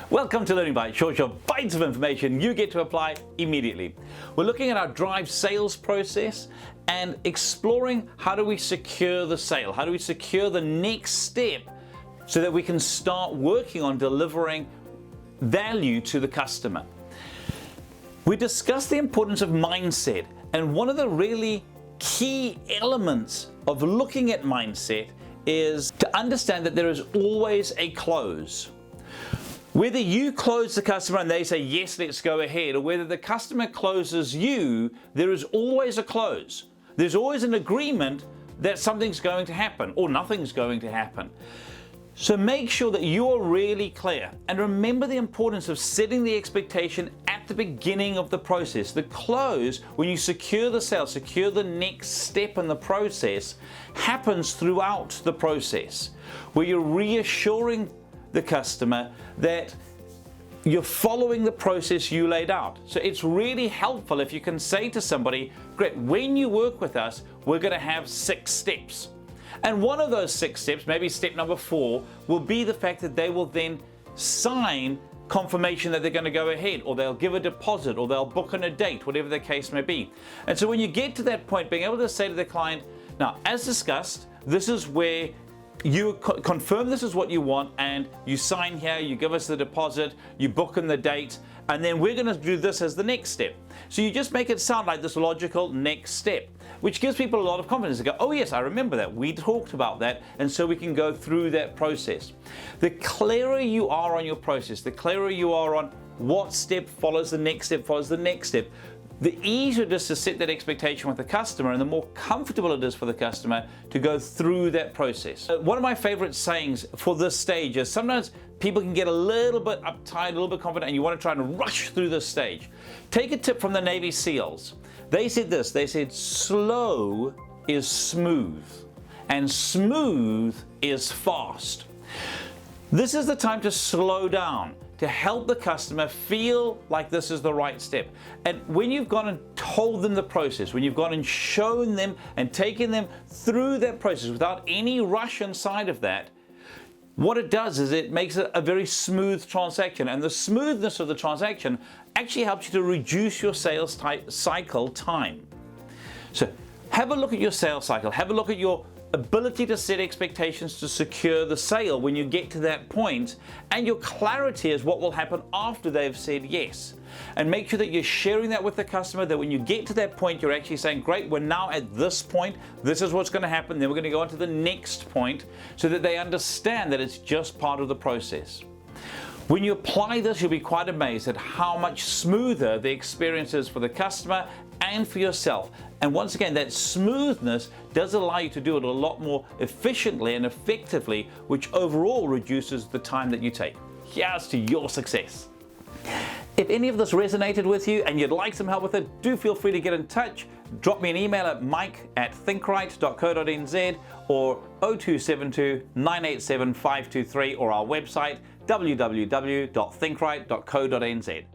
Welcome to Learning Bites, short bites of information you get to apply immediately. We're looking at our drive sales process and exploring how do we secure the sale, how do we secure the next step so that we can start working on delivering value to the customer. We discussed the importance of mindset, and one of the really key elements of looking at mindset is to understand that there is always a close. Whether you close the customer and they say, yes, let's go ahead, or whether the customer closes you, there is always a close. There's always an agreement that something's going to happen or nothing's going to happen. So make sure that you're really clear, and remember the importance of setting the expectation at the beginning of the process. The close, when you secure the sale, secure the next step in the process, happens throughout the process, where you're reassuring the customer that you're following the process you laid out. So it's really helpful if you can say to somebody, great, when you work with us, we're going to have 6 steps. And one of those 6 steps, maybe step number 4, will be the fact that they will then sign confirmation that they're going to go ahead, or they'll give a deposit, or they'll book on a date, whatever the case may be. And so when you get to that point, being able to say to the client, now, as discussed, this is where you confirm this is what you want, and you sign here, you give us the deposit, you book in the date, and then we're going to do this as the next step. So you just make it sound like this logical next step, which gives people a lot of confidence to go, oh yes, I remember that, we talked about that, and so we can go through that process. The clearer you are on your process, the clearer you are on what step follows the next step follows the next step, the easier it is to set that expectation with the customer, and the more comfortable it is for the customer to go through that process. One of my favorite sayings for this stage is sometimes people can get a little bit uptight, a little bit confident, and you want to try and rush through this stage. Take a tip from the Navy SEALs. They said this, they said, slow is smooth, and smooth is fast. This is the time to slow down, to help the customer feel like this is the right step. And when you've gone and told them the process, when you've gone and shown them and taken them through that process without any rush inside of that, what it does is it makes it a very smooth transaction. And the smoothness of the transaction actually helps you to reduce your sales cycle time. So have a look at your sales cycle, have a look at your ability to set expectations to secure the sale when you get to that point, and your clarity is what will happen after they've said yes. And make sure that you're sharing that with the customer, that when you get to that point, you're actually saying, great, we're now at this point, this is what's going to happen, then we're going to go on to the next point, so that they understand that it's just part of the process. When you apply this, you'll be quite amazed at how much smoother the experience is for the customer and for yourself. And once again, that smoothness does allow you to do it a lot more efficiently and effectively, which overall reduces the time that you take. Here's to your success. If any of this resonated with you and you'd like some help with it, do feel free to get in touch. Drop me an email at mike@thinkright.co.nz or 0272 987 523, or our website www.thinkright.co.nz.